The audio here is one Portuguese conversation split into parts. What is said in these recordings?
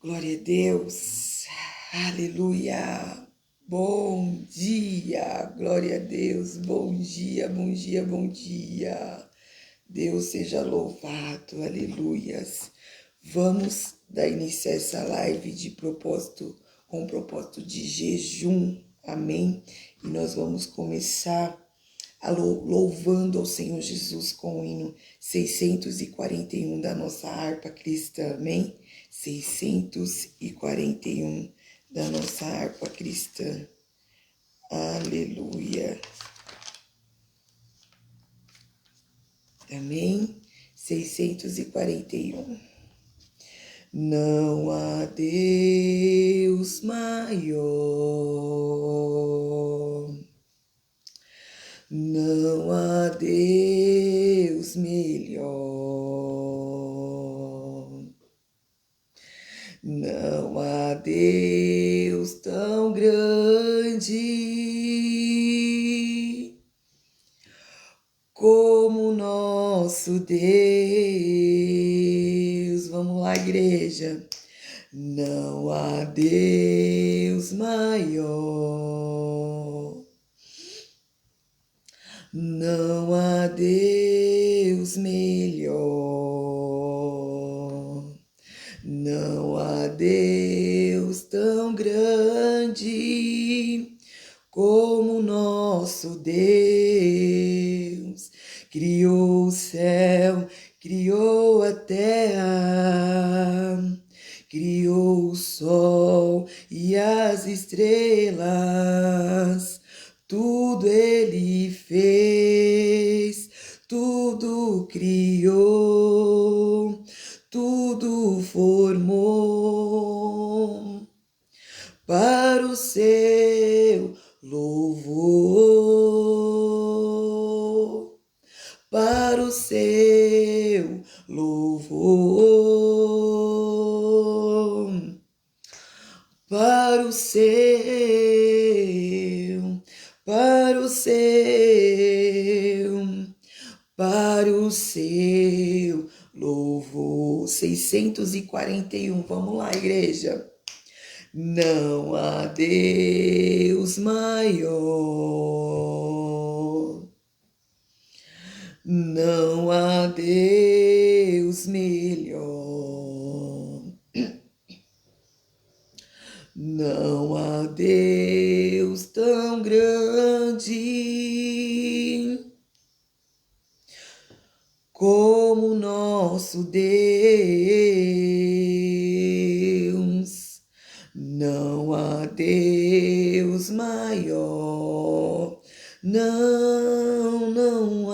Glória a Deus, aleluia, bom dia, glória a Deus, bom dia, bom dia, bom dia, Deus seja louvado, aleluias. Vamos dar início a essa live de propósito, com propósito de jejum, amém? E nós vamos começar louvando ao Senhor Jesus com o hino 641 da nossa harpa cristã, amém? 641 da nossa harpa cristã, aleluia, amém? 641. Não há Deus maior, não há Deus melhor, não há Deus tão grande como nosso Deus. Vamos lá, igreja. Não há Deus maior, não há Deus melhor, não há Deus tão grande como nosso Deus. Criou o céu, criou a terra, criou o sol e as estrelas. Tudo Ele fez, tudo criou, tudo formou para o seu louvor, para o seu louvor, para o seu, para o seu, para o seu louvor. 641, vamos lá, igreja. Não há Deus maior, não há Deus melhor, não há Deus tão grande como nosso Deus. Não há Deus maior, não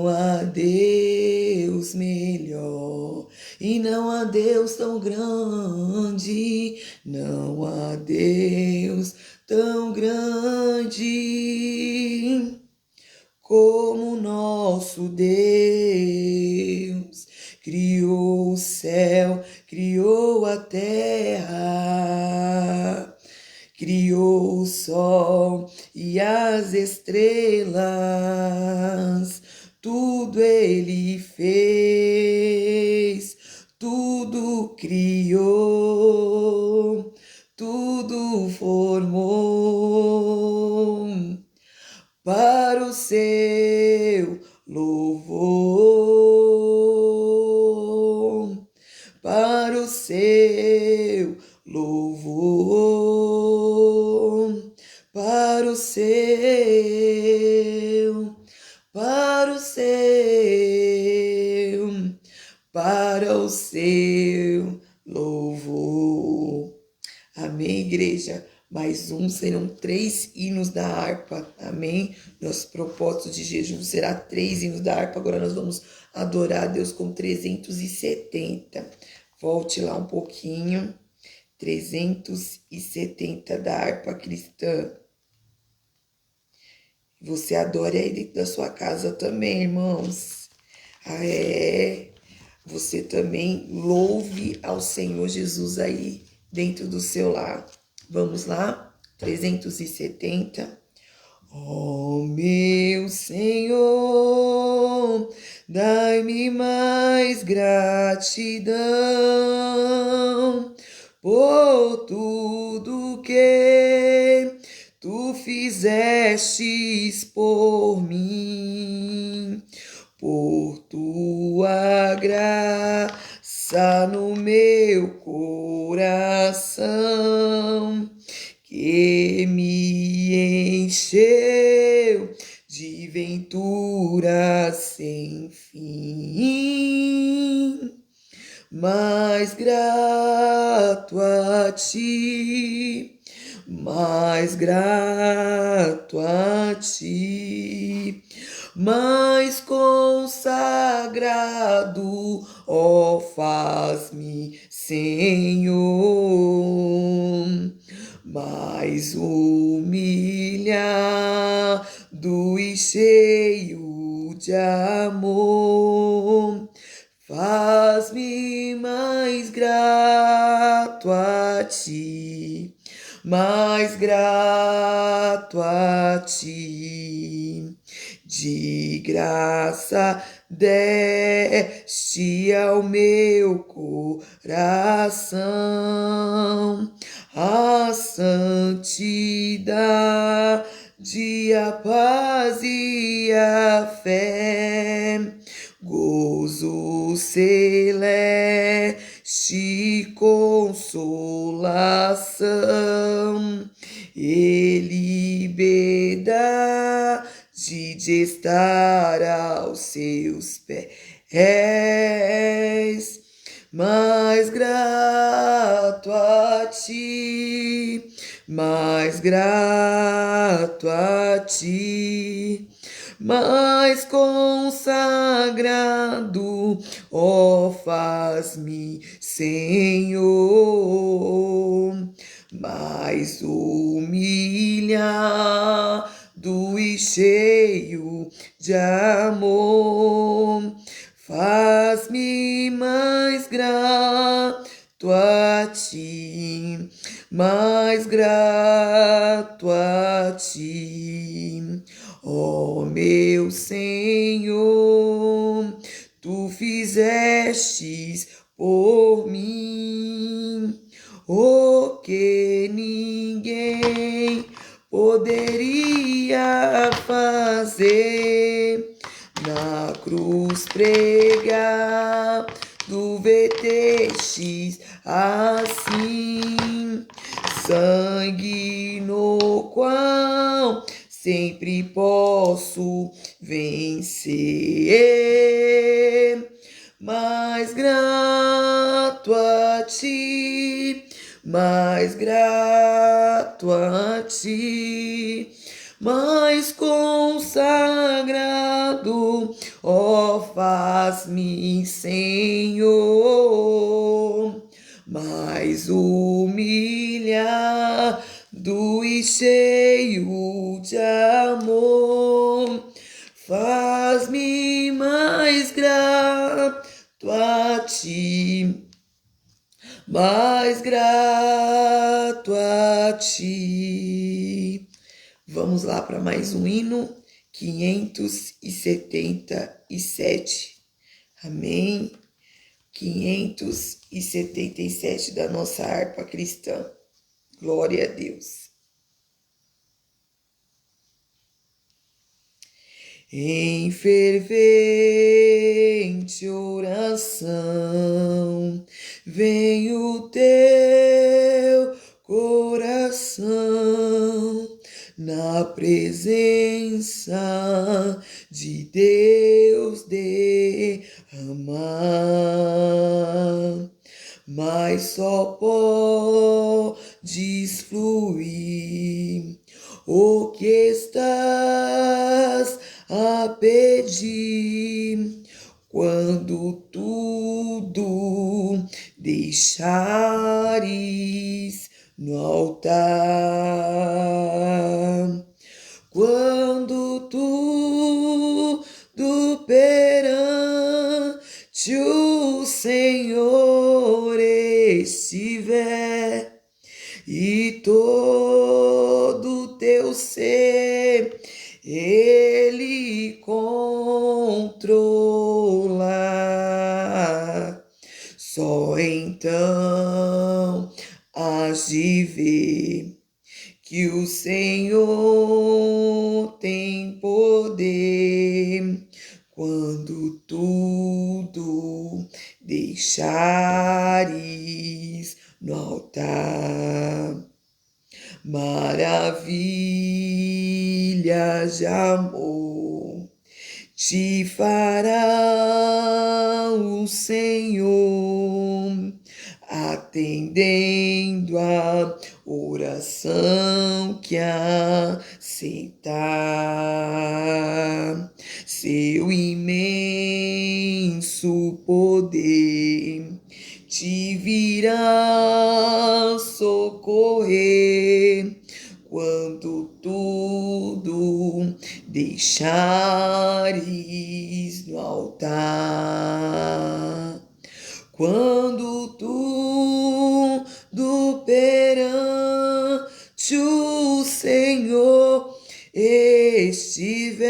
há Deus melhor, e não há Deus tão grande, não há Deus tão grande como nosso Deus. Criou o céu, criou a terra, criou o sol e as estrelas. Tudo Ele fez, tudo criou, tudo formou para o seu louvor, para o seu louvor, para o seu, para o seu, para o seu louvor. Amém, igreja? Mais um, serão 3 hinos da harpa, amém? Nosso propósito de jejum será 3 hinos da harpa. Agora nós vamos adorar a Deus com 370. Volte lá um pouquinho. 370 da harpa cristã. Você adore aí dentro da sua casa também, irmãos. Você também louve ao Senhor Jesus aí dentro do seu lar. Vamos lá? 370. Oh, meu Senhor, dai-me mais gratidão por tudo que tu fizestes por mim, por tua graça no meu coração, que me encheu de ventura sem fim. Mais grato a ti, mais grato a ti, mais consagrado, ó, faz-me, Senhor, mais humilhado e cheio de amor. Faz-me mais grato a ti, mais grato a ti. De graça deste ao meu coração a santidade, a paz e a fé, gozo celeste, consolação e liberdade de estar aos seus pés. Mais grato a ti, mais grato a ti, mais consagrado, ó, faz-me, Senhor, mais humilhado e cheio de amor. Faz-me mais grato a ti, mais grato a ti, ó meu Senhor, tu fizestes por mim o que ninguém poderia fazer. Na cruz pregado vertestes assim sangue no qual sempre posso vencer. Mais grato a ti, mais grato a ti, mais consagrado, ó, faz-me, Senhor, mais humilhado e cheio de amor. Faz-me mais grato a ti, mais grato a ti. Vamos lá para mais um hino, 577. Amém? 577 da nossa harpa cristã. Glória a Deus. Em fervente oração, vem o teu coração na presença de Deus derramar, mas só podes fluir o que estás a pedir quando tudo deixares no altar. Quando tudo perante o Senhor estiver e todo teu ser Ele controla, só então hás de ver que o Senhor tem poder quando tudo deixares no altar. Maravilhas de amor te fará o Senhor, atendendo a oração que aceitar. Seu imenso poder te virá socorrer quando tudo deixares no altar. Quando tudo perante o Senhor estiver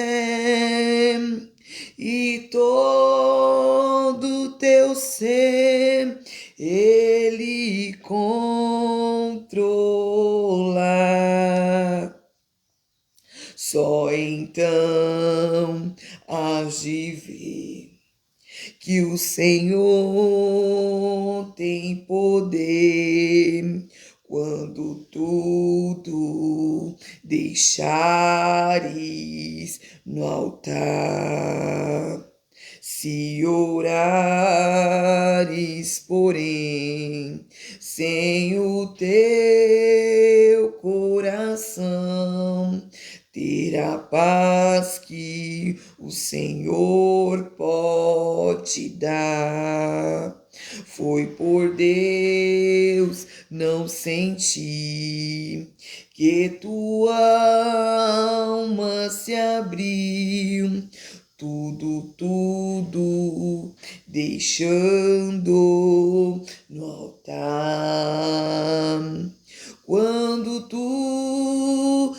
e todo teu ser Ele controla, só então hás de ver que o Senhor tem poder quando tudo deixares no altar. Se orares, porém, sem o teu coração, terá paz que o Senhor pode dar. Foi por Deus não sentir que tua alma se abriu, tudo deixando no altar. Quando tudo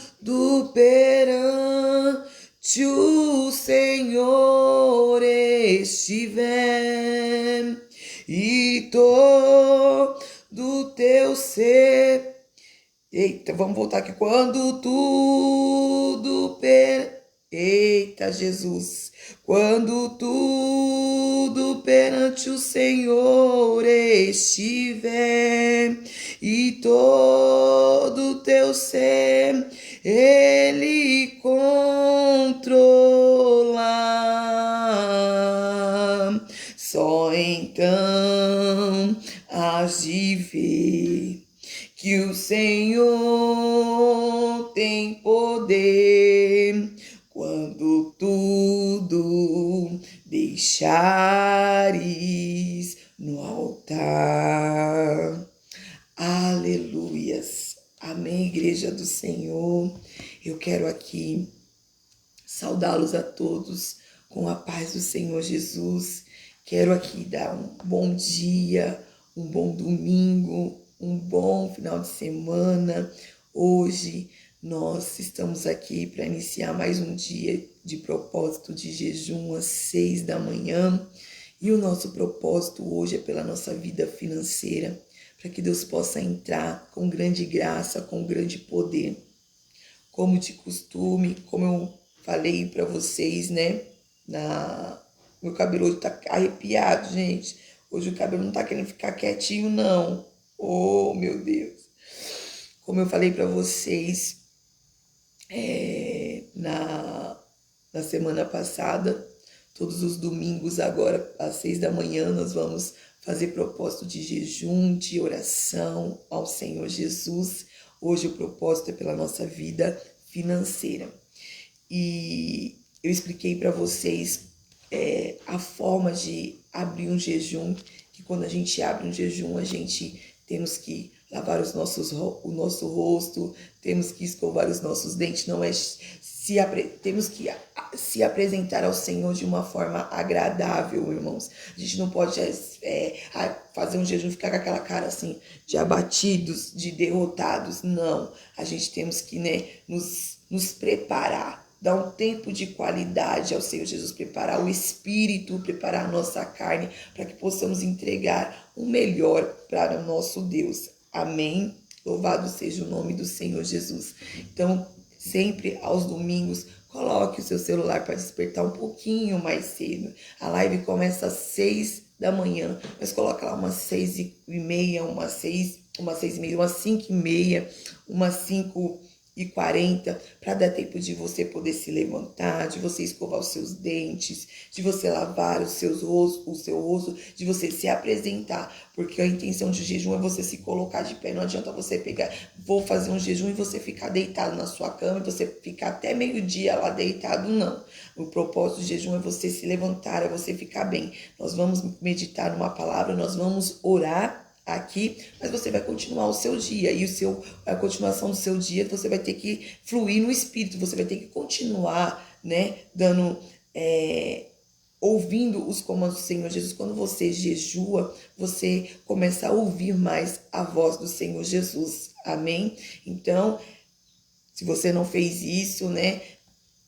perante o Senhor estiver e todo teu ser. Eita, vamos voltar aqui. Quando tudo Eita, Jesus. Quando tudo perante o Senhor estiver e todo teu ser Ele controla, só então hás de ver que o Senhor tem poder quando tudo deixares no altar. Aleluias. Amém, Igreja do Senhor. Eu quero aqui saudá-los a todos com a paz do Senhor Jesus. Quero aqui dar um bom dia, um bom domingo, um bom final de semana. Hoje nós estamos aqui para iniciar mais um dia de propósito de jejum às 6 da manhã. E o nosso propósito hoje é pela nossa vida financeira, para que Deus possa entrar com grande graça, com grande poder. Como de costume, como eu falei para vocês, né? Meu cabelo hoje tá arrepiado, gente. Hoje o cabelo não tá querendo ficar quietinho, não. Oh, meu Deus. Como eu falei para vocês na semana passada, todos os domingos agora, às 6 da manhã, nós vamos fazer propósito de jejum, de oração ao Senhor Jesus. Hoje o propósito é pela nossa vida financeira. E eu expliquei para vocês a forma de abrir um jejum, que quando a gente abre um jejum, a gente temos que lavar o nosso rosto, temos que escovar os nossos dentes, não é temos que se apresentar ao Senhor de uma forma agradável, irmãos. A gente não pode fazer um jejum e ficar com aquela cara assim, de abatidos, de derrotados. Não, a gente temos que nos preparar, dar um tempo de qualidade ao Senhor Jesus, preparar o espírito, preparar a nossa carne, para que possamos entregar o melhor para o nosso Deus. Amém? Louvado seja o nome do Senhor Jesus. Então, sempre aos domingos, coloque o seu celular para despertar um pouquinho mais cedo. A live começa às 6 da manhã, mas coloca lá umas 6h30, umas 6h30, umas 5h30, umas 5h40, para dar tempo de você poder se levantar, de você escovar os seus dentes, de você lavar o seu rosto, de você se apresentar, porque a intenção de jejum é você se colocar de pé. Não adianta você pegar, vou fazer um jejum e você ficar deitado na sua cama e você ficar até meio-dia lá deitado, não. O propósito do jejum é você se levantar, é você ficar bem. Nós vamos meditar numa palavra, nós vamos orar aqui, mas você vai continuar o seu dia, e a continuação do seu dia você vai ter que fluir no Espírito, você vai ter que continuar, né, ouvindo os comandos do Senhor Jesus. Quando você jejua, você começa a ouvir mais a voz do Senhor Jesus, amém? Então, se você não fez isso, né,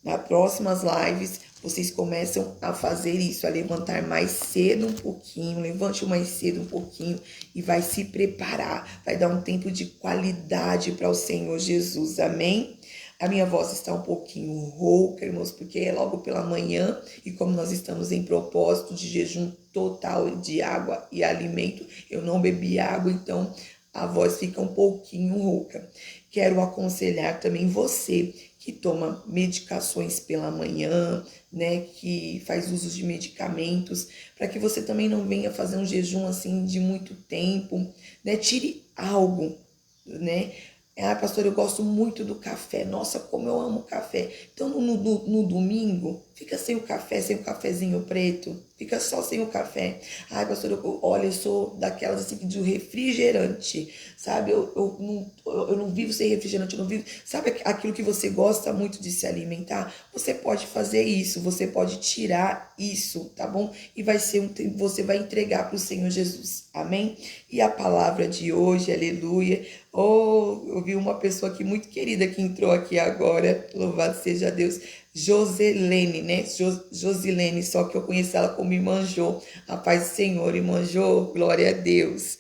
nas próximas lives, vocês começam a fazer isso, a levantar mais cedo um pouquinho, levante mais cedo um pouquinho e vai se preparar, vai dar um tempo de qualidade para o Senhor Jesus, amém? A minha voz está um pouquinho rouca, irmãos, porque é logo pela manhã e como nós estamos em propósito de jejum total de água e alimento, eu não bebi água, então a voz fica um pouquinho rouca. Quero aconselhar também você que toma medicações pela manhã, né, que faz uso de medicamentos, para que você também não venha fazer um jejum assim de muito tempo, né? Tire algo, né? Ah, pastor, eu gosto muito do café. Nossa, como eu amo café. Então, no domingo, fica sem o café, sem o cafezinho preto. Fica só sem o café. Ai, pastor, olha, eu sou daquelas assim de refrigerante, sabe? Eu não vivo sem refrigerante, eu não vivo... Sabe aquilo que você gosta muito de se alimentar? Você pode fazer isso, você pode tirar isso, tá bom? E vai ser você vai entregar para o Senhor Jesus. Amém? E a palavra de hoje, aleluia. Oh, eu vi uma pessoa aqui muito querida que entrou aqui agora, louvado seja Deus, Joselene, né? Josilene, só que eu conheço ela como Irmã Jô, a paz do Senhor, Irmã Jô, glória a Deus.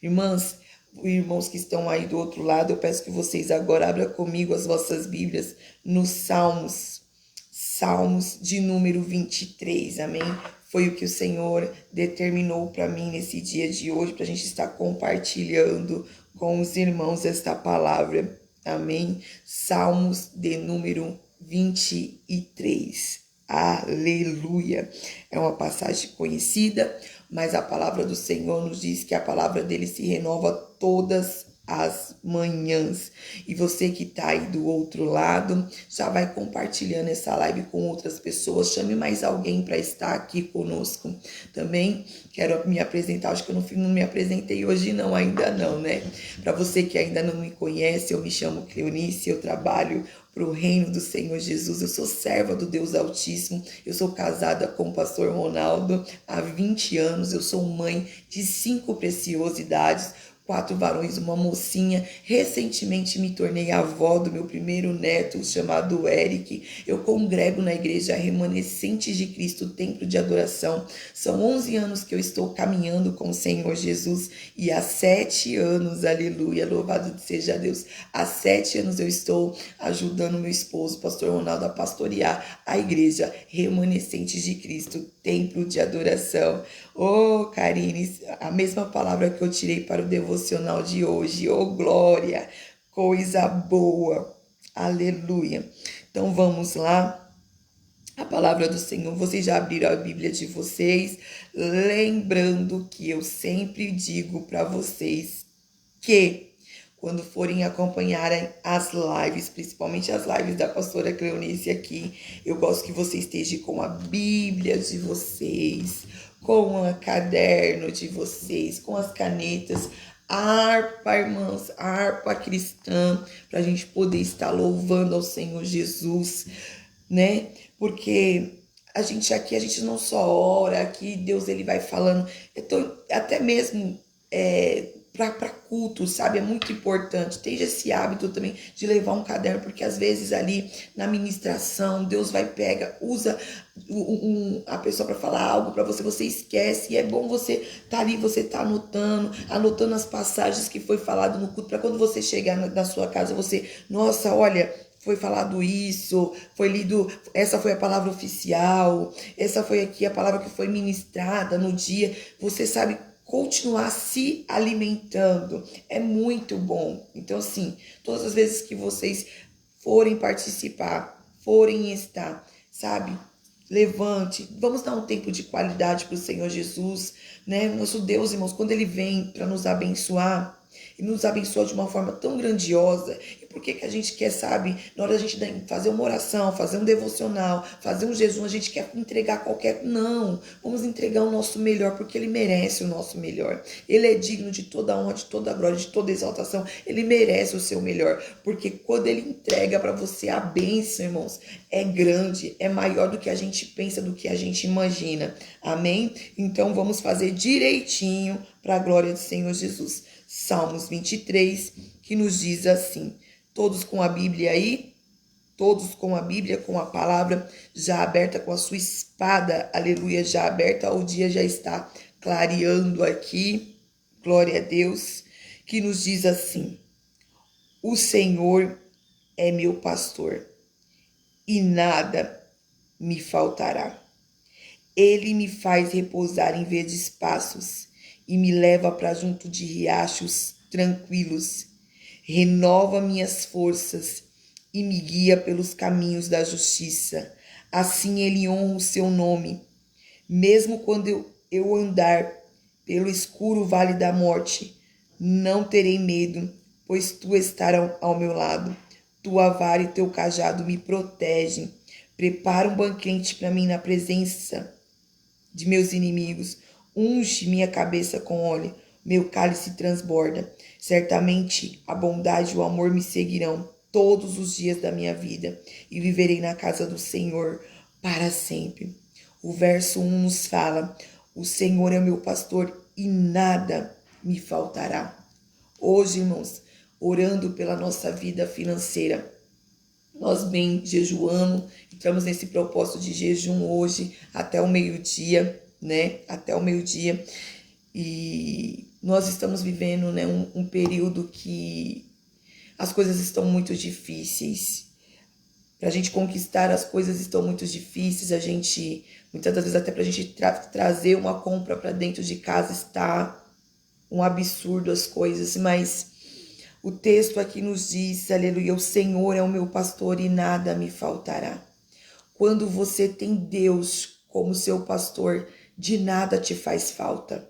Irmãs, irmãos que estão aí do outro lado, eu peço que vocês agora abram comigo as vossas Bíblias nos Salmos de número 23, amém? Foi o que o Senhor determinou para mim nesse dia de hoje, para a gente estar compartilhando com os irmãos esta palavra, amém? Salmos de número 23, aleluia. É uma passagem conhecida, mas a palavra do Senhor nos diz que a palavra dele se renova todas as manhãs. E você que está aí do outro lado, já vai compartilhando essa live com outras pessoas. Chame mais alguém para estar aqui conosco. Também quero me apresentar, acho que eu não me apresentei hoje não, ainda não, né? Para você que ainda não me conhece, eu me chamo Cleonice, eu trabalho para o reino do Senhor Jesus. Eu sou serva do Deus Altíssimo, eu sou casada com o pastor Ronaldo há 20 anos, eu sou mãe de 5 preciosidades, 4 varões, uma mocinha. Recentemente me tornei avó do meu primeiro neto, chamado Eric. Eu congrego na igreja Remanescentes de Cristo, Templo de Adoração. São 11 anos que eu estou caminhando com o Senhor Jesus e há 7 anos, aleluia, louvado seja Deus, há 7 anos eu estou ajudando meu esposo, pastor Ronaldo, a pastorear a igreja Remanescentes de Cristo, Templo de Adoração. Oh, Karine, a mesma palavra que eu tirei para o devocional de hoje. Oh, glória, coisa boa. Aleluia. Então, vamos lá. A palavra do Senhor, vocês já abriram a Bíblia de vocês, lembrando que eu sempre digo para vocês que quando forem acompanharem as lives, principalmente as lives da pastora Cleonice aqui, eu gosto que você esteja com a Bíblia de vocês, com o caderno de vocês, com as canetas, harpa, irmãs, harpa cristã, para a gente poder estar louvando ao Senhor Jesus, né? Porque a gente não só ora, aqui Deus ele vai falando, até mesmo para culto, sabe? É muito importante. Tenha esse hábito também de levar um caderno, porque às vezes ali na ministração, Deus vai pega, usa a pessoa para falar algo para você, você esquece. E é bom você tá ali, você tá anotando as passagens que foi falado no culto, para quando você chegar na sua casa, você, nossa, olha, foi falado isso, foi lido, essa foi a palavra oficial, essa foi aqui a palavra que foi ministrada no dia. Você sabe continuar se alimentando. É muito bom. Então, assim, todas as vezes que vocês forem participar, forem estar, sabe? Levante, vamos dar um tempo de qualidade para o Senhor Jesus, né? Nosso Deus, irmãos, quando Ele vem para nos abençoar, e nos abençoa de uma forma tão grandiosa. E por que a gente quer, sabe, na hora da gente fazer uma oração, fazer um devocional, fazer um jejum, a gente quer entregar qualquer... Não, vamos entregar o nosso melhor, porque Ele merece o nosso melhor. Ele é digno de toda honra, de toda glória, de toda exaltação. Ele merece o seu melhor, porque quando Ele entrega para você a bênção, irmãos, é grande, é maior do que a gente pensa, do que a gente imagina. Amém? Então vamos fazer direitinho para a glória do Senhor Jesus. Salmos 23, que nos diz assim, todos com a Bíblia aí, todos com a Bíblia, com a palavra já aberta, com a sua espada, aleluia, já aberta, o dia já está clareando aqui, glória a Deus, que nos diz assim, o Senhor é meu pastor e nada me faltará. Ele me faz repousar em verdes passos e me leva para junto de riachos tranquilos. Renova minhas forças e me guia pelos caminhos da justiça. Assim ele honra o seu nome. Mesmo quando eu andar pelo escuro vale da morte, não terei medo, pois tu estarás ao meu lado. Tua vara e teu cajado me protegem. Prepara um banquete para mim na presença de meus inimigos, unge minha cabeça com óleo, meu cálice transborda. Certamente a bondade e o amor me seguirão todos os dias da minha vida e viverei na casa do Senhor para sempre. O verso 1 nos fala, o Senhor é meu pastor e nada me faltará. Hoje, irmãos, orando pela nossa vida financeira, nós bem jejuamos, entramos nesse propósito de jejum hoje até o meio-dia, né? Até o meio-dia. E nós estamos vivendo, né, um período que as coisas estão muito difíceis. Para a gente conquistar as coisas estão muito difíceis. A gente, muitas das vezes, até para a gente trazer uma compra para dentro de casa está um absurdo as coisas, mas o texto aqui nos diz, aleluia, o Senhor é o meu pastor e nada me faltará. Quando você tem Deus como seu pastor, de nada te faz falta.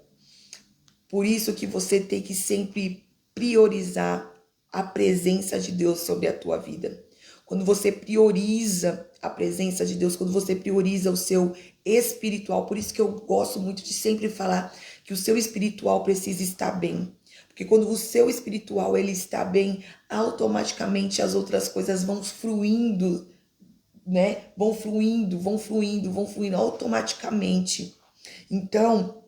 Por isso que você tem que sempre priorizar a presença de Deus sobre a tua vida. Quando você prioriza a presença de Deus, quando você prioriza o seu espiritual, por isso que eu gosto muito de sempre falar que o seu espiritual precisa estar bem. Porque quando o seu espiritual ele está bem, automaticamente as outras coisas vão fluindo, né? Vão fluindo automaticamente. Então,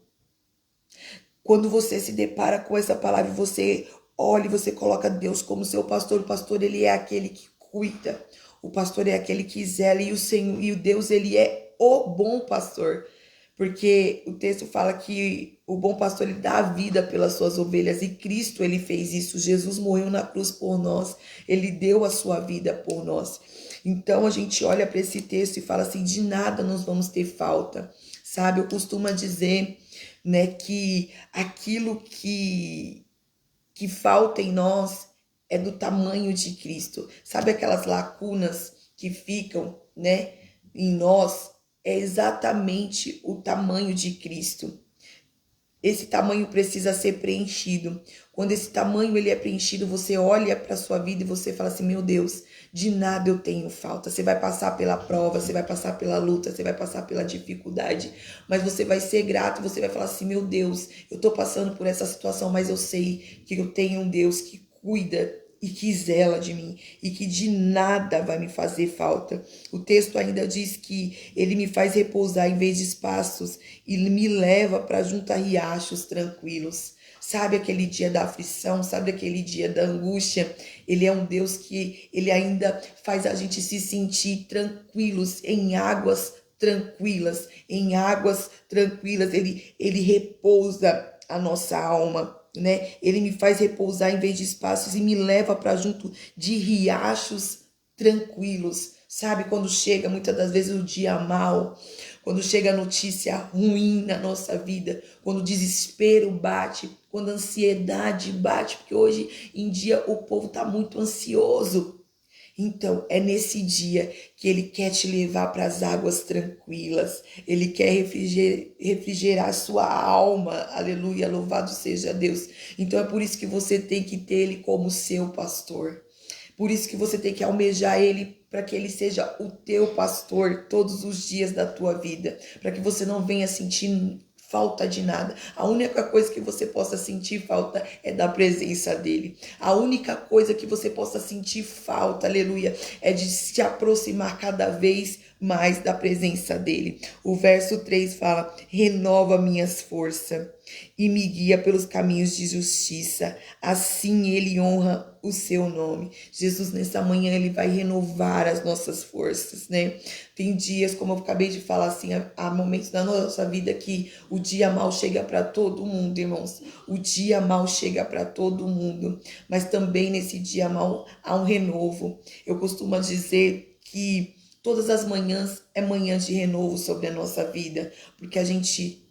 quando você se depara com essa palavra, você olha e você coloca Deus como seu pastor. O pastor, ele é aquele que cuida. O pastor é aquele que zela. E o Senhor, e o Deus, ele é o bom pastor. Porque o texto fala que o bom pastor, ele dá a vida pelas suas ovelhas. E Cristo, ele fez isso. Jesus morreu na cruz por nós. Ele deu a sua vida por nós. Então, a gente olha para esse texto e fala assim, de nada nós vamos ter falta. Sabe, eu costumo dizer, né, que aquilo que falta em nós é do tamanho de Cristo. Sabe aquelas lacunas que ficam, né, em nós? É exatamente o tamanho de Cristo. Esse tamanho precisa ser preenchido. Quando esse tamanho ele é preenchido, você olha para a sua vida e você fala assim, meu Deus, de nada eu tenho falta. Você vai passar pela prova, você vai passar pela luta, você vai passar pela dificuldade, mas você vai ser grato, você vai falar assim, meu Deus, eu estou passando por essa situação, mas eu sei que eu tenho um Deus que cuida e que zela de mim, e que de nada vai me fazer falta. O texto ainda diz que ele me faz repousar em verdes pastos e me leva para junto a riachos tranquilos. sabe aquele dia da aflição, sabe aquele dia da angústia. Ele é um Deus que ele ainda faz a gente se sentir tranquilos em águas tranquilas, em águas tranquilas. Ele repousa a nossa alma, né? Ele me faz repousar em vez de espaços e me leva para junto de riachos tranquilos. Sabe, quando chega muitas das vezes o dia mal, quando chega a notícia ruim na nossa vida, quando o desespero bate, quando a ansiedade bate, porque hoje em dia o povo está muito ansioso. Então, é nesse dia que ele quer te levar para as águas tranquilas. Ele quer refrigerar a sua alma. Aleluia, louvado seja Deus. Então, é por isso que você tem que ter ele como seu pastor. Por isso que você tem que almejar ele para que ele seja o teu pastor todos os dias da tua vida. Para que você não venha sentir falta de nada. A única coisa que você possa sentir falta é da presença dele. A única coisa que você possa sentir falta, aleluia, é de se aproximar cada vez mais da presença dele. O verso 3 fala: renova minhas forças e me guia pelos caminhos de justiça. Assim ele honra o seu nome. Jesus, nessa manhã, ele vai renovar as nossas forças, né? Tem dias, como eu acabei de falar, assim, há momentos da nossa vida que o dia mal chega para todo mundo, irmãos. O dia mal chega para todo mundo, mas também nesse dia mal há um renovo. Eu costumo dizer que todas as manhãs é manhã de renovo sobre a nossa vida, porque a gente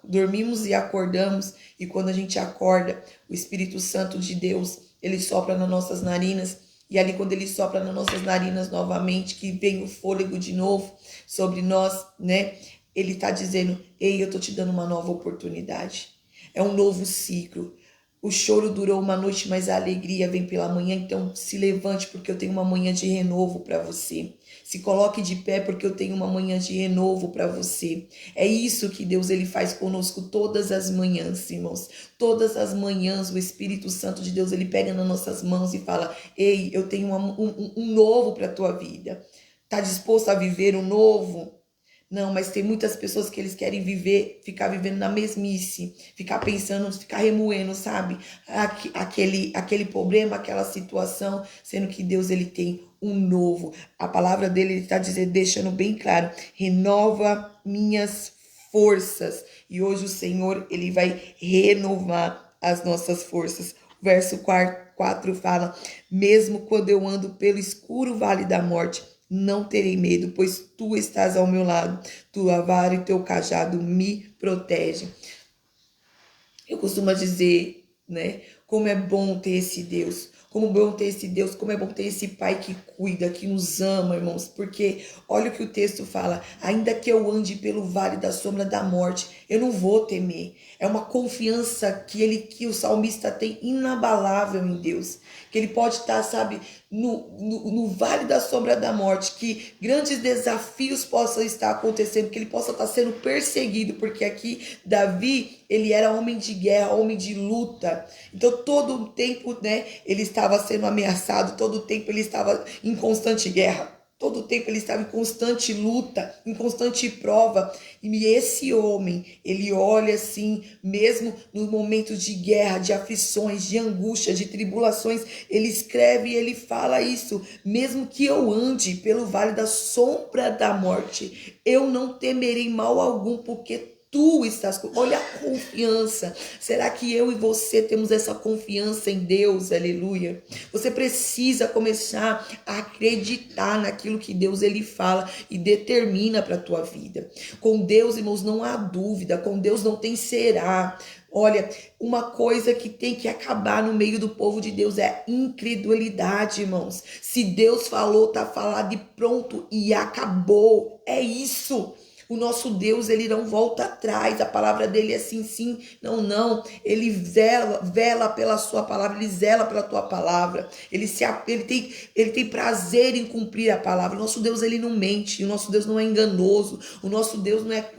dormimos e acordamos, e quando a gente acorda, o Espírito Santo de Deus, ele sopra nas nossas narinas, e ali quando ele sopra nas nossas narinas novamente, que vem o fôlego de novo sobre nós, né? Ele tá dizendo: ei, eu tô te dando uma nova oportunidade. É um novo ciclo. O choro durou uma noite, mas a alegria vem pela manhã. Então se levante, porque eu tenho uma manhã de renovo para você. Se coloque de pé, porque eu tenho uma manhã de renovo para você. É isso que Deus ele faz conosco todas as manhãs, irmãos. Todas as manhãs o Espírito Santo de Deus ele pega nas nossas mãos e fala: ei, eu tenho um novo para a tua vida. Tá disposto a viver um novo? Não, mas tem muitas pessoas que eles querem viver, ficar vivendo na mesmice, ficar pensando, ficar remoendo, sabe? Aquele problema, aquela situação, sendo que Deus ele tem um novo. A palavra dele ele está dizendo, deixando bem claro: renova minhas forças. E hoje o Senhor ele vai renovar as nossas forças. O verso 4 fala: mesmo quando eu ando pelo escuro vale da morte, não terei medo, pois tu estás ao meu lado. Tua vara e teu cajado me protegem. Eu costumo dizer, né? Como é bom ter esse Deus. Como é bom ter esse Deus, como é bom ter esse Pai que cuida, que nos ama, irmãos. Porque olha o que o texto fala: ainda que eu ande pelo vale da sombra da morte, eu não vou temer. É uma confiança que o salmista tem inabalável em Deus. Que ele pode estar, sabe, no vale da sombra da morte, que grandes desafios possam estar acontecendo, que ele possa estar sendo perseguido, porque aqui Davi, ele era homem de guerra, homem de luta. Então todo o tempo, né, ele estava sendo ameaçado, todo o tempo ele estava em constante guerra. Todo o tempo ele estava em constante luta, em constante prova. E esse homem, ele olha assim, mesmo nos momentos de guerra, de aflições, de angústia, de tribulações, ele escreve e ele fala isso: mesmo que eu ande pelo vale da sombra da morte, eu não temerei mal algum, porque tu estás com... Olha a confiança. Será que eu e você temos essa confiança em Deus? Aleluia. Você precisa começar a acreditar naquilo que Deus ele fala e determina para a tua vida. Com Deus, irmãos, não há dúvida. Com Deus não tem será. Olha, uma coisa que tem que acabar no meio do povo de Deus é a incredulidade, irmãos. Se Deus falou, tá falado e pronto, e acabou. É isso. O nosso Deus, ele não volta atrás. A palavra dele é sim, sim, não, não. Ele vela pela sua palavra, ele zela pela tua palavra. Ele tem prazer em cumprir a palavra. O nosso Deus, ele não mente. O nosso Deus não é enganoso. O nosso Deus não é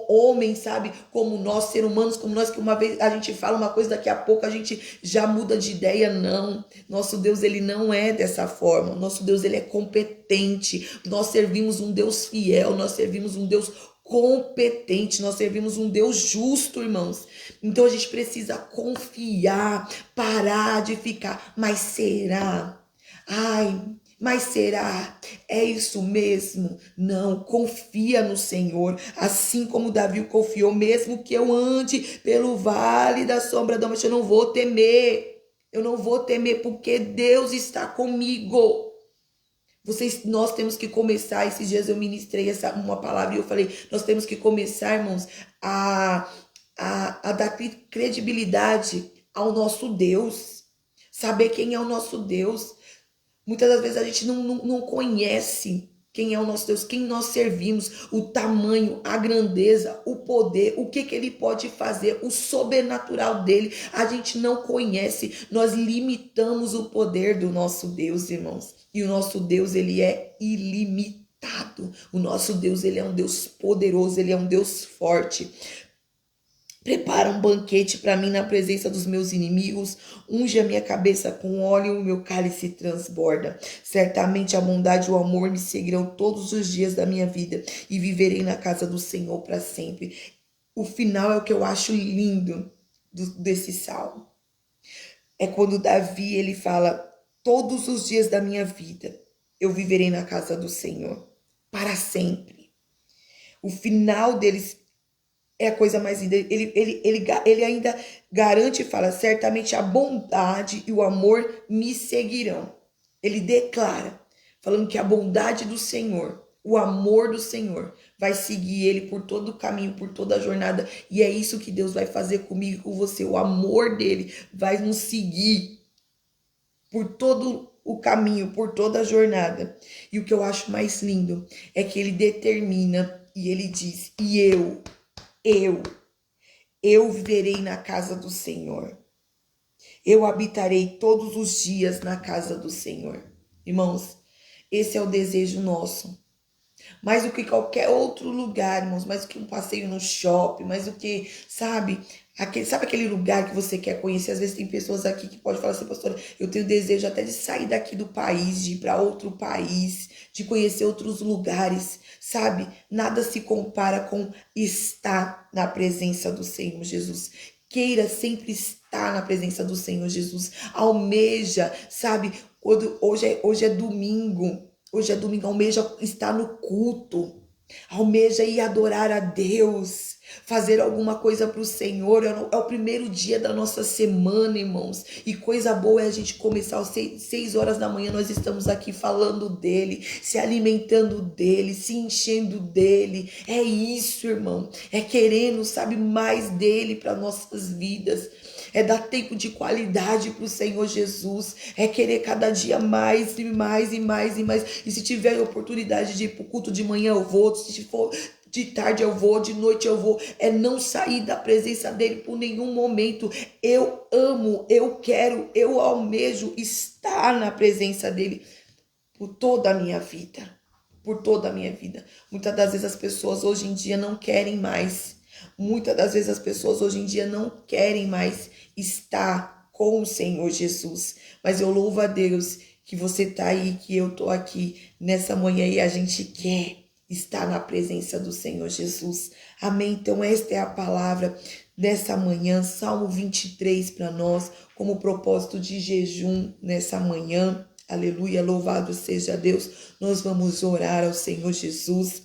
homem, sabe? Como nós, seres humanos, como nós, que uma vez a gente fala uma coisa, daqui a pouco a gente já muda de ideia. Não. Nosso Deus, ele não é dessa forma. Nosso Deus, ele é competente. Nós servimos um Deus fiel. Nós servimos um Deus competente, nós servimos um Deus justo, irmãos. Então a gente precisa confiar, parar de ficar, mas será? Ai, mas será? É isso mesmo? Não, confia no Senhor, assim como Davi confiou, mesmo que eu ande pelo vale da sombra da morte, eu não vou temer. Eu não vou temer porque Deus está comigo. Nós temos que começar. Esses dias eu ministrei uma palavra e eu falei: nós temos que começar, irmãos, a dar credibilidade ao nosso Deus, saber quem é o nosso Deus. Muitas das vezes a gente não conhece quem é o nosso Deus, quem nós servimos, o tamanho, a grandeza, o poder, o que ele pode fazer, o sobrenatural dele. A gente não conhece, nós limitamos o poder do nosso Deus, irmãos. E o nosso Deus, ele é ilimitado. O nosso Deus, ele é um Deus poderoso, ele é um Deus forte. Prepara um banquete para mim na presença dos meus inimigos. Unge a minha cabeça com óleo e o meu cálice transborda. Certamente a bondade e o amor me seguirão todos os dias da minha vida e viverei na casa do Senhor para sempre. O final é o que eu acho lindo desse salmo. É quando Davi, ele fala: todos os dias da minha vida eu viverei na casa do Senhor para sempre. O final deles é a coisa mais linda. Ele ainda garante e fala: certamente a bondade e o amor me seguirão. Ele declara, falando que a bondade do Senhor, o amor do Senhor vai seguir ele por todo o caminho, por toda a jornada. E é isso que Deus vai fazer comigo e com você. O amor dele vai nos seguir por todo o caminho, por toda a jornada. E o que eu acho mais lindo é que ele determina e ele diz: e eu viverei na casa do Senhor. Eu habitarei todos os dias na casa do Senhor. Irmãos, esse é o desejo nosso. Mais do que qualquer outro lugar, irmãos, mais do que um passeio no shopping, mais do que, sabe aquele lugar que você quer conhecer? Às vezes tem pessoas aqui que podem falar assim: pastora, eu tenho desejo até de sair daqui do país, de ir para outro país, de conhecer outros lugares, sabe? Nada se compara com estar na presença do Senhor Jesus. Queira sempre estar na presença do Senhor Jesus. Almeja, sabe? Hoje é domingo. Hoje é domingo, almeja estar no culto, almeja ir adorar a Deus, fazer alguma coisa para o Senhor. É o primeiro dia da nossa semana, irmãos, e coisa boa é a gente começar às 6 horas da manhã, nós estamos aqui falando dele, se alimentando dele, se enchendo dele. É isso, irmão, é querendo, sabe, mais dele para nossas vidas. É dar tempo de qualidade para o Senhor Jesus. É querer cada dia mais e mais e mais e mais. E se tiver oportunidade de ir para o culto de manhã, eu vou. Se for de tarde, eu vou. De noite, eu vou. É não sair da presença dele por nenhum momento. Eu amo, eu quero, eu almejo estar na presença dele por toda a minha vida. Por toda a minha vida. Muitas das vezes as pessoas hoje em dia não querem mais. Muitas das vezes as pessoas hoje em dia não querem mais estar com o Senhor Jesus. Mas eu louvo a Deus que você tá aí, que eu tô aqui nessa manhã e a gente quer estar na presença do Senhor Jesus. Amém? Então esta é a palavra dessa manhã, Salmo 23 para nós, como propósito de jejum nessa manhã. Aleluia, louvado seja Deus. Nós vamos orar ao Senhor Jesus,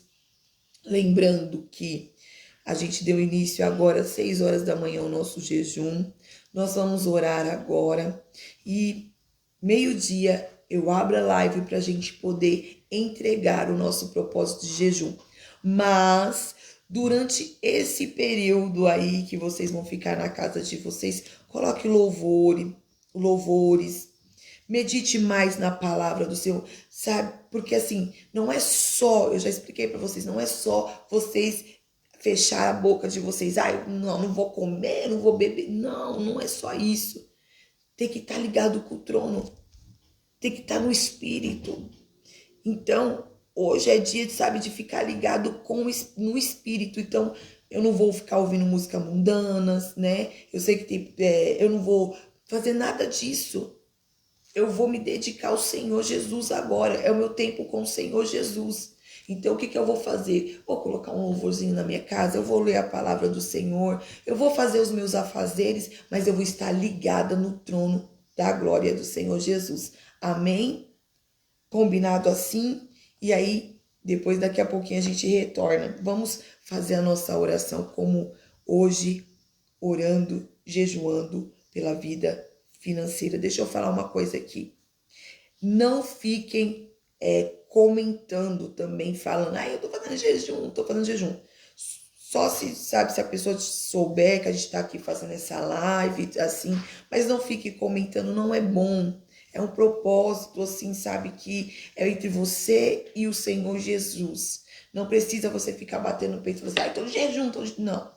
lembrando que a gente deu início agora às 6 horas da manhã ao nosso jejum. Nós vamos orar agora e meio-dia eu abro a live para a gente poder entregar o nosso propósito de jejum. Mas durante esse período aí que vocês vão ficar na casa de vocês, coloque louvores, medite mais na palavra do Senhor, sabe? Porque assim, não é só, eu já expliquei para vocês, não é só vocês fechar a boca de vocês. Não vou comer, não vou beber. Não, não é só isso. Tem que estar ligado com o trono. Tem que estar no espírito. Então, hoje é dia, de ficar ligado no espírito. Então, eu não vou ficar ouvindo música mundanas, né? Eu sei que eu não vou fazer nada disso. Eu vou me dedicar ao Senhor Jesus agora. É o meu tempo com o Senhor Jesus. Então, o que eu vou fazer? Vou colocar um louvorzinho na minha casa, eu vou ler a palavra do Senhor, eu vou fazer os meus afazeres, mas eu vou estar ligada no trono da glória do Senhor Jesus. Amém? Combinado assim? E aí, depois daqui a pouquinho a gente retorna. Vamos fazer a nossa oração como hoje, orando, jejuando pela vida financeira. Deixa eu falar uma coisa aqui. Não fiquem comentando também, falando, eu tô fazendo jejum, tô fazendo jejum. Só se a pessoa souber que a gente tá aqui fazendo essa live, assim, mas não fique comentando, não é bom. É um propósito, assim, sabe, que é entre você e o Senhor Jesus. Não precisa você ficar batendo no peito e falar assim, tô no jejum, Não.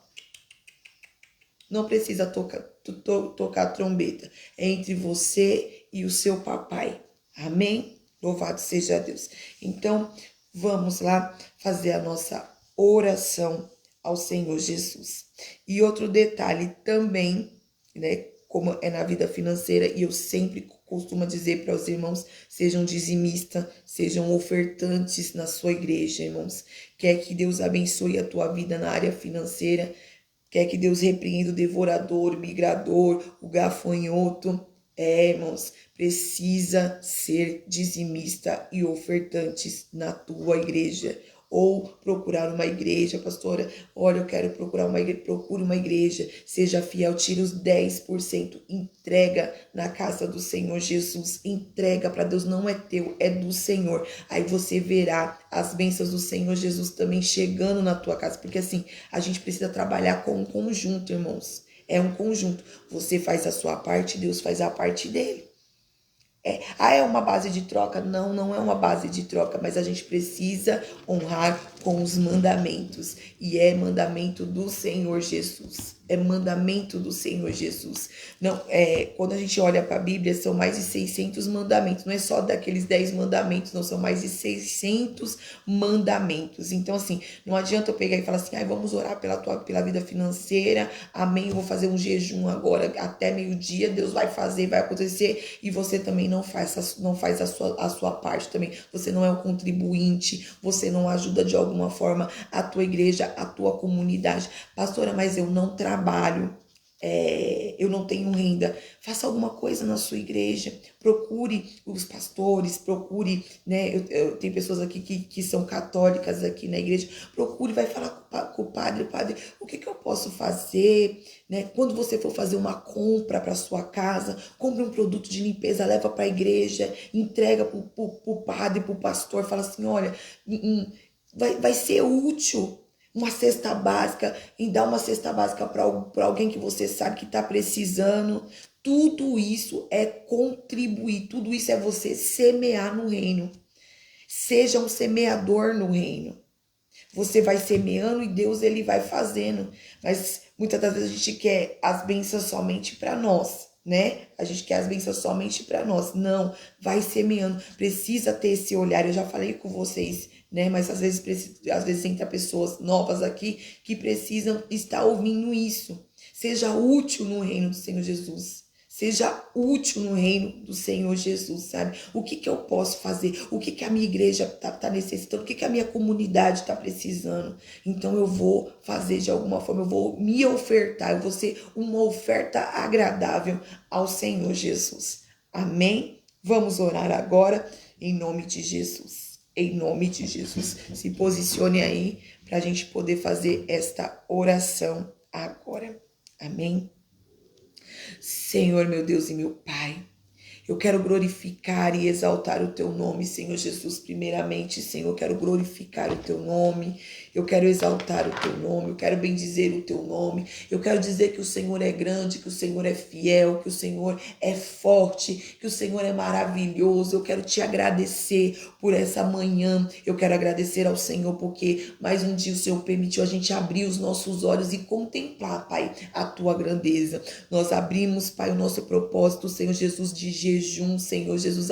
Não precisa tocar trombeta. É entre você e o seu papai. Amém? Louvado seja Deus. Então, vamos lá fazer a nossa oração ao Senhor Jesus. E outro detalhe também, né? Como é na vida financeira, e eu sempre costumo dizer para os irmãos, sejam dizimistas, sejam ofertantes na sua igreja, irmãos. Quer que Deus abençoe a tua vida na área financeira, quer que Deus repreenda o devorador, o migrador, o gafanhoto. Irmãos, precisa ser dizimista e ofertantes na tua igreja. Ou procurar uma igreja, pastora, olha, eu quero procurar uma igreja, procure uma igreja, seja fiel, tira os 10%, entrega na casa do Senhor Jesus, entrega para Deus, não é teu, é do Senhor. Aí você verá as bênçãos do Senhor Jesus também chegando na tua casa, porque assim, a gente precisa trabalhar com um conjunto, irmãos, é um conjunto, você faz a sua parte, Deus faz a parte dele. É uma base de troca? Não, não é uma base de troca, mas a gente precisa honrar com os mandamentos. E é mandamento do Senhor Jesus. É mandamento do Senhor Jesus. Não, quando a gente olha para a Bíblia, são mais de 600 mandamentos. Não é só daqueles 10 mandamentos, não, são mais de 600 mandamentos. Então, assim, não adianta eu pegar e falar assim, vamos orar pela vida financeira, amém, eu vou fazer um jejum agora, até meio-dia, Deus vai fazer, vai acontecer, e você também não faz a sua parte também. Você não é um contribuinte, você não ajuda de alguma forma a tua igreja, a tua comunidade. Pastora, mas eu não trabalho, eu não tenho renda. Faça alguma coisa na sua igreja, procure os pastores, procure, né? Eu tenho pessoas aqui que são católicas aqui na igreja, procure, vai falar com o padre, o que eu posso fazer, né? Quando você for fazer uma compra para sua casa, compre um produto de limpeza, leva para a igreja, entrega para o padre, para o pastor, fala assim, olha, vai ser útil. Uma cesta básica, e dar uma cesta básica para alguém que você sabe que está precisando. Tudo isso é contribuir, tudo isso é você semear no reino. Seja um semeador no reino. Você vai semeando e Deus ele vai fazendo. Mas muitas das vezes a gente quer as bênçãos somente para nós, né? A gente quer as bênçãos somente para nós. Não, vai semeando. Precisa ter esse olhar. Eu já falei com vocês, né? Mas às vezes entra pessoas novas aqui que precisam estar ouvindo isso. Seja útil no reino do Senhor Jesus. Seja útil no reino do Senhor Jesus, sabe? O que eu posso fazer? O que a minha igreja tá necessitando? O que a minha comunidade está precisando? Então eu vou fazer de alguma forma, eu vou me ofertar, eu vou ser uma oferta agradável ao Senhor Jesus. Amém? Vamos orar agora em nome de Jesus. Em nome de Jesus. Se posicione aí para a gente poder fazer esta oração agora. Amém? Senhor, meu Deus e meu Pai, eu quero glorificar e exaltar o teu nome, Senhor Jesus, primeiramente, Senhor, eu quero glorificar o teu nome, eu quero exaltar o teu nome, eu quero bendizer o teu nome, eu quero dizer que o Senhor é grande, que o Senhor é fiel, que o Senhor é forte, que o Senhor é maravilhoso. Eu quero te agradecer por essa manhã, eu quero agradecer ao Senhor porque mais um dia o Senhor permitiu a gente abrir os nossos olhos e contemplar, Pai, a tua grandeza. Nós abrimos, Pai, o nosso propósito, Senhor Jesus, de jejum, Senhor Jesus,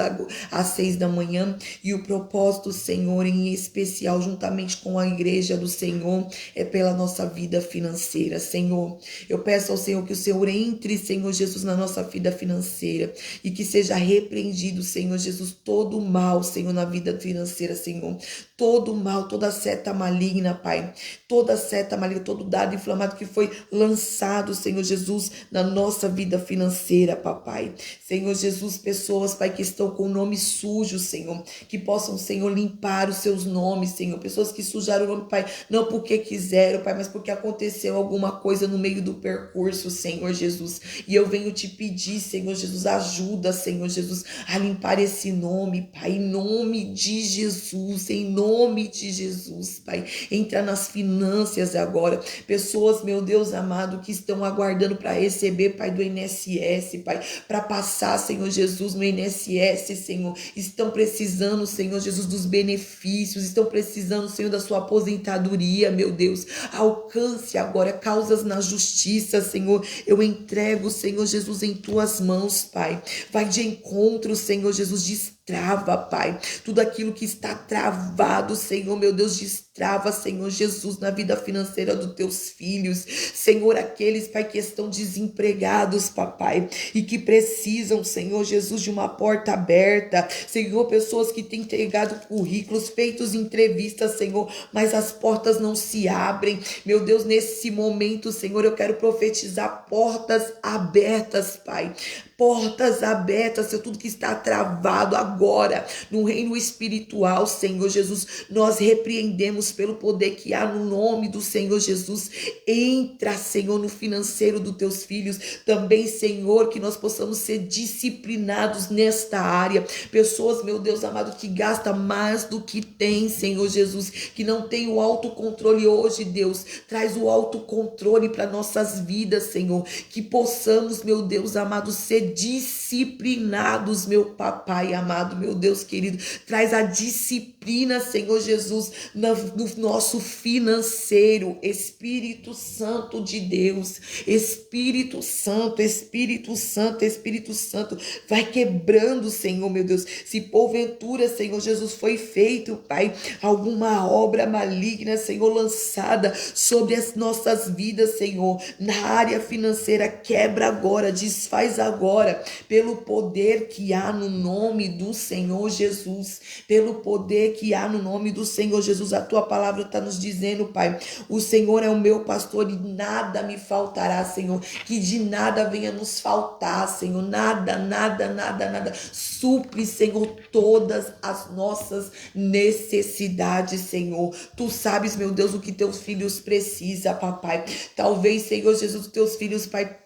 às 6 da manhã, e o propósito, Senhor, em especial, juntamente com a igreja do Senhor, é pela nossa vida financeira, Senhor. Eu peço ao Senhor que o Senhor entre, Senhor Jesus, na nossa vida financeira e que seja repreendido, Senhor Jesus, todo o mal, Senhor, na vida financeira, Senhor. todo mal, toda seta maligna, Pai, toda seta maligna, todo dado inflamado que foi lançado, Senhor Jesus, na nossa vida financeira, papai. Senhor Jesus, pessoas, Pai, que estão com o nome sujo, Senhor, que possam, Senhor, limpar os seus nomes, Senhor. Pessoas que sujaram o nome, Pai, não porque quiseram, Pai, mas porque aconteceu alguma coisa no meio do percurso, Senhor Jesus. E eu venho te pedir, Senhor Jesus, ajuda, Senhor Jesus, a limpar esse nome, Pai, em nome de Jesus, em nome de Jesus, Pai. Entra nas finanças agora. Pessoas, meu Deus amado, que estão aguardando para receber, Pai, do INSS, Pai, para passar, Senhor Jesus, no INSS, Senhor. Estão precisando, Senhor Jesus, dos benefícios, estão precisando, Senhor, da sua aposentadoria, meu Deus. Alcance agora causas na justiça, Senhor. Eu entrego, Senhor Jesus, em tuas mãos, Pai. Vai de encontro, Senhor Jesus, destrava, Pai. Tudo aquilo que está travado, Senhor, meu Deus, destrava, Senhor Jesus, na vida financeira dos teus filhos. Senhor, aqueles, Pai, que estão desempregados, papai, e que precisam, Senhor Jesus, de uma porta aberta. Senhor, pessoas que têm entregado currículos, feitos entrevistas, Senhor, mas as portas não se abrem. Meu Deus, nesse momento, Senhor, eu quero profetizar portas abertas, Pai. Portas abertas, Senhor, tudo que está travado agora no reino espiritual, Senhor Jesus, nós repreendemos pelo poder que há no nome do Senhor Jesus. Entra, Senhor, no financeiro dos teus filhos, também, Senhor, que nós possamos ser disciplinados nesta área. Pessoas, meu Deus amado, que gastam mais do que tem, Senhor Jesus, que não tem o autocontrole hoje, Deus, traz o autocontrole para nossas vidas, Senhor, que possamos, meu Deus amado, ser disciplinados, meu papai amado, meu Deus querido, traz a disciplina, Senhor Jesus, no nosso financeiro. Espírito Santo de Deus, Espírito Santo, Espírito Santo, Espírito Santo, vai quebrando, Senhor, meu Deus, se porventura, Senhor Jesus, foi feito, Pai, alguma obra maligna, Senhor, lançada sobre as nossas vidas, Senhor, na área financeira, quebra agora, desfaz agora, pelo poder que há no nome do Senhor Jesus, pelo poder que há no nome do Senhor Jesus. A tua palavra está nos dizendo, Pai, o Senhor é o meu pastor e nada me faltará, Senhor, que de nada venha nos faltar, Senhor, nada, nada, nada, nada. Supre, Senhor, todas as nossas necessidades, Senhor. Tu sabes, meu Deus, o que teus filhos precisam, papai. Talvez, Senhor Jesus, teus filhos, Pai,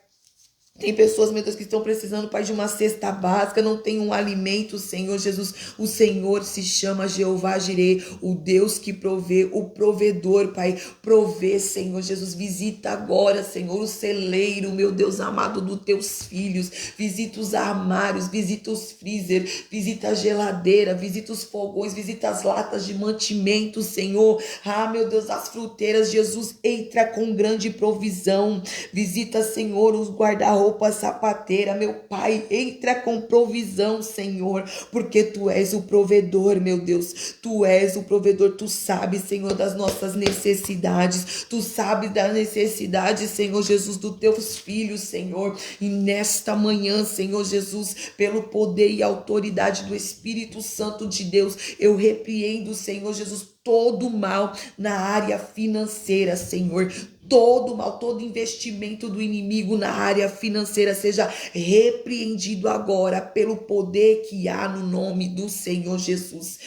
tem pessoas, meu Deus, que estão precisando, Pai, de uma cesta básica, não tem um alimento, Senhor Jesus. O Senhor se chama Jeová Jireh, o Deus que provê, o provedor, Pai. Provê, Senhor Jesus. Visita agora, Senhor, o celeiro, meu Deus amado, dos teus filhos. Visita os armários, visita os freezer, visita a geladeira, visita os fogões, visita as latas de mantimento, Senhor. Ah, meu Deus, as fruteiras, Jesus, entra com grande provisão. Visita, Senhor, os guarda-roupa, sapateira, meu Pai, entra com provisão, Senhor, porque Tu és o provedor, meu Deus, Tu és o provedor, Tu sabes, Senhor, das nossas necessidades, Tu sabes da necessidade, Senhor Jesus, dos Teus filhos, Senhor, e nesta manhã, Senhor Jesus, pelo poder e autoridade do Espírito Santo de Deus, eu repreendo, Senhor Jesus, todo mal na área financeira, Senhor. Todo mal, todo investimento do inimigo na área financeira seja repreendido agora pelo poder que há no nome do Senhor Jesus.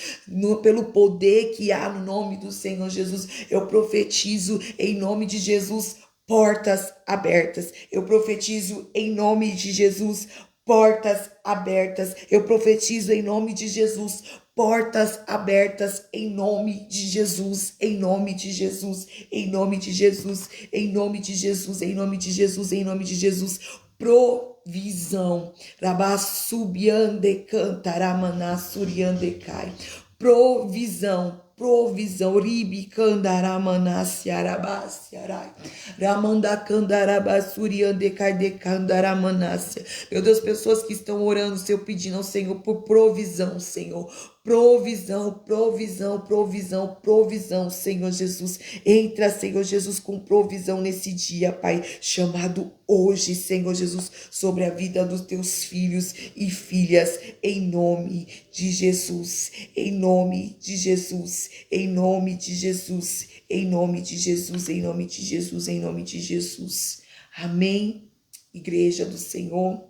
Pelo poder que há no nome do Senhor Jesus, eu profetizo em nome de Jesus portas abertas. Eu profetizo em nome de Jesus portas abertas. Eu profetizo em nome de Jesus portas abertas em nome de Jesus, em nome de Jesus, em nome de Jesus, em nome de Jesus, em nome de Jesus, em nome de Jesus. Provisão. Rabassubiande cantaramana suriande cai. Provisão. Provisão, ribi candaramanasse arabasiarai, ramanda candarabasuri andecai de candaramanasse. Meu Deus, pessoas que estão orando, Senhor, pedindo ao Senhor por provisão, Senhor. provisão, provisão, provisão, provisão, Senhor Jesus. Entra, Senhor Jesus, com provisão nesse dia, Pai, chamado hoje, Senhor Jesus, sobre a vida dos teus filhos e filhas, em nome de Jesus, em nome de Jesus, em nome de Jesus, em nome de Jesus, em nome de Jesus, em nome de Jesus. Amém, Igreja do Senhor.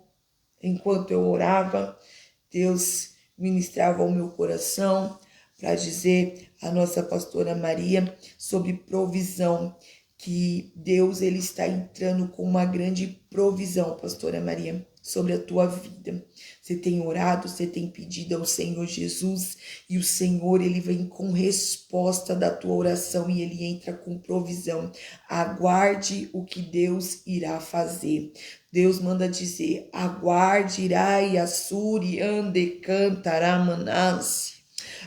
Enquanto eu orava, Deus ministrava ao meu coração para dizer à nossa pastora Maria sobre provisão, que Deus ele está entrando com uma grande provisão, pastora Maria, sobre a tua vida. Você tem orado, você tem pedido ao Senhor Jesus e o Senhor ele vem com resposta da tua oração e ele entra com provisão. Aguarde o que Deus irá fazer. Deus manda dizer: aguarde, irai, assuri, ande, cantaramanase.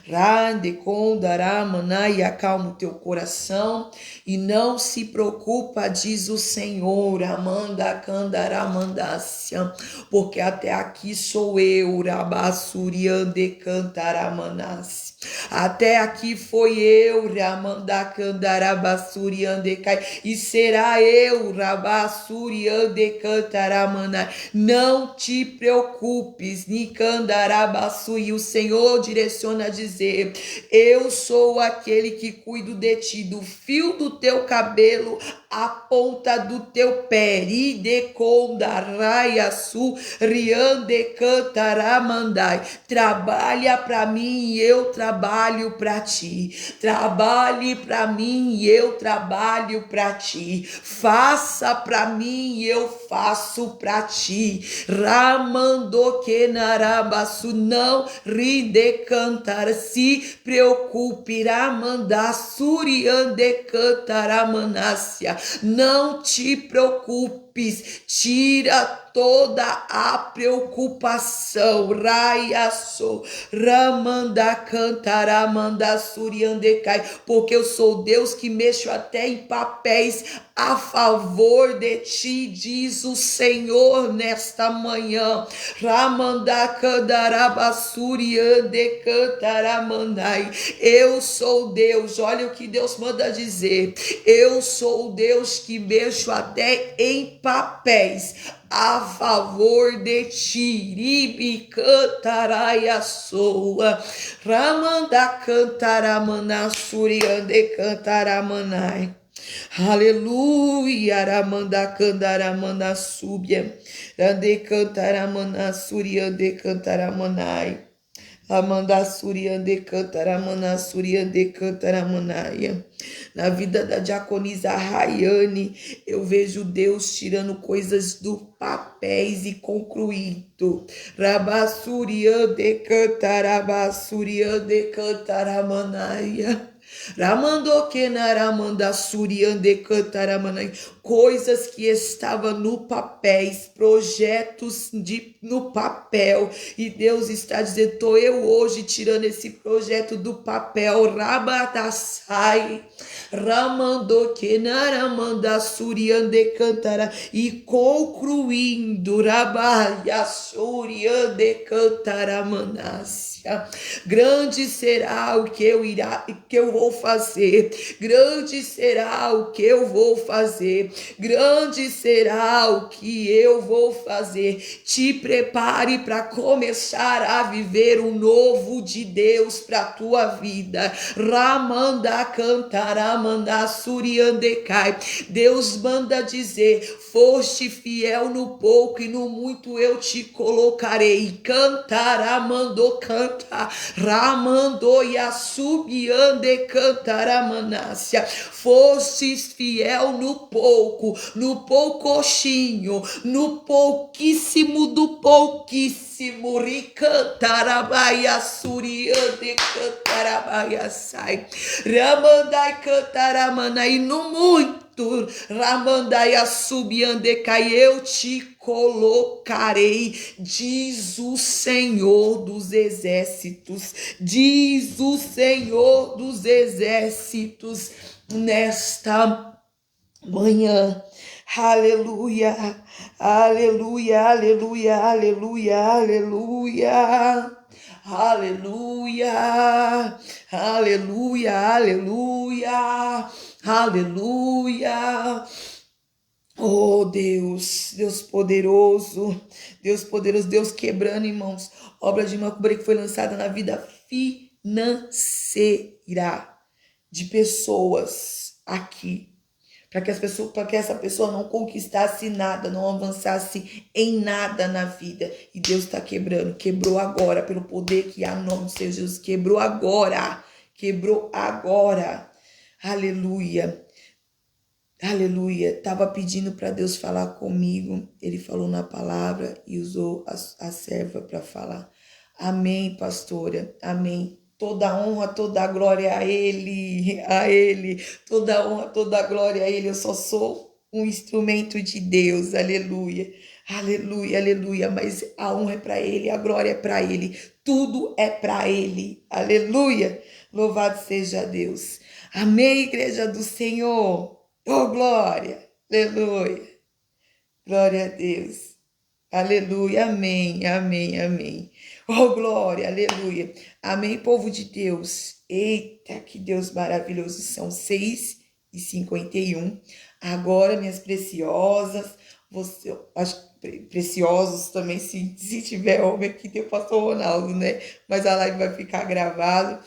Rande condaramanai, acalma o teu coração e não se preocupa, diz o Senhor, amanda candaramandácia, porque até aqui sou eu, rabassuriande cantaramanase. Até aqui foi eu, ramanda candarabassuriande cai, e será eu, rabassuriande cantaramanai. Não te preocupes, Nicandarabassu, e o Senhor direciona a dizer: eu sou aquele que cuido de ti, do fio do teu cabelo à ponta do teu pé. Idecondaraiaçu, riande cantaramandai. Trabalha para mim e eu trabalho para ti. Trabalhe para mim e eu trabalho para ti. Faça para mim e eu faço para ti. Ramando que narabaçu, não ride cantar, se preocupe, ramanda suriande cantaramanássia. Não te preocupes, tira toda a preocupação, raiaço, ramanda cantaramanda suriandecai, porque eu sou Deus que mexo até em papéis a favor de ti, diz o Senhor nesta manhã. Ramanda candarabasuriande cantaramandai. Eu sou Deus, olha o que Deus manda dizer. Eu sou Deus que mexo até em papéis a favor de ti. Ribi cantaraia soa. Ramanda cantaramana suriande cantaramanai. Aleluia, ramanda candaramana súbia, ande cantaramana suriande cantaramanai. Amanda suriande cantaramana suriande cantaramanai. Na vida da diaconisa Rayane, eu vejo Deus tirando coisas do papéis e concluindo. Rabassuriande cantarabassuriande cantaramanai. Ramando que naramanda suriande cantaramanai, coisas que estavam no papéis, projetos no papel, e Deus está dizendo: tô eu hoje tirando esse projeto do papel, rabatassai, ramando que naramanda suriande cantara, e concluindo, rabaia suriande cantaramanassia. Grande será o que eu vou fazer, grande será o que eu vou fazer, grande será o que eu vou fazer. Te prepare para começar a viver o novo de Deus para tua vida. Ramanda cantaramanda suriandecai. Deus manda dizer: foste fiel no pouco e no muito eu te colocarei. Cantaramando canta, ramando e assubiande cantaramanássia. Fostes fiel no poucochinho, no pouquíssimo do pouquíssimo, ricantarabaia suriande cantarabaia sai, ramandai cantaramana, e no muito ramandai assubiandecai, eu te colocarei, diz o Senhor dos exércitos, diz o Senhor dos exércitos nesta manhã. Aleluia, aleluia, aleluia, aleluia, aleluia. Aleluia, aleluia, aleluia, aleluia. Oh Deus, Deus poderoso, Deus quebrando, irmãos, obra de macumba que foi lançada na vida financeira de pessoas aqui, para que essa pessoa não conquistasse nada, não avançasse em nada na vida. E Deus está quebrando, quebrou agora, pelo poder que há no nome do Senhor Jesus, quebrou agora, aleluia. Aleluia, estava pedindo para Deus falar comigo, ele falou na palavra e usou a serva para falar. Amém, pastora, amém. Toda honra, toda glória a Ele, toda honra, toda glória a Ele. Eu só sou um instrumento de Deus, aleluia, aleluia, aleluia. Mas a honra é para Ele, a glória é para Ele, tudo é para Ele, aleluia. Louvado seja Deus. Amém, igreja do Senhor. Oh, glória, aleluia, glória a Deus, aleluia, amém, amém, amém. Oh, glória, aleluia, amém, povo de Deus. Eita, que Deus maravilhoso, são 6h51. Agora, minhas preciosas, você, acho preciosos também, se tiver homem aqui, tem o pastor Ronaldo, né? Mas a live vai ficar gravada.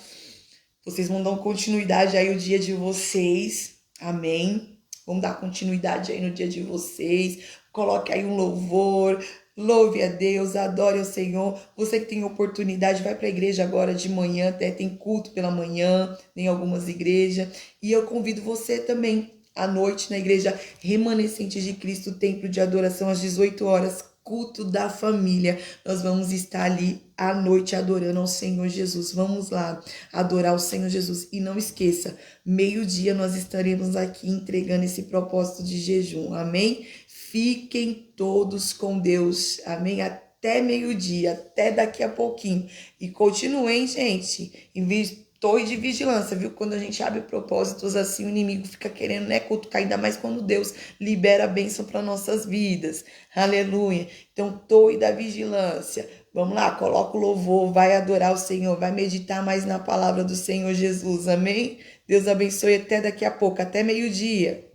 Vocês vão dar continuidade aí o dia de vocês. Amém. Vamos dar continuidade aí no dia de vocês. Coloque aí um louvor. Louve a Deus, adore ao Senhor. Você que tem oportunidade, vai para a igreja agora de manhã, até tem culto pela manhã, em algumas igrejas. E eu convido você também à noite na igreja Remanescente de Cristo, Templo de Adoração, às 18 horas, culto da família. Nós vamos estar ali à noite adorando ao Senhor Jesus. Vamos lá adorar o Senhor Jesus. E não esqueça, meio-dia nós estaremos aqui entregando esse propósito de jejum. Amém? Fiquem todos com Deus. Amém? Até meio-dia, até daqui a pouquinho. E continuem, gente. Torre de vigilância, viu? Quando a gente abre propósitos assim, o inimigo fica querendo, né, cutucar, ainda mais quando Deus libera a bênção para nossas vidas. Aleluia. Então, torre da vigilância. Vamos lá, coloca o louvor, vai adorar o Senhor, vai meditar mais na palavra do Senhor Jesus. Amém? Deus abençoe até daqui a pouco, até meio-dia.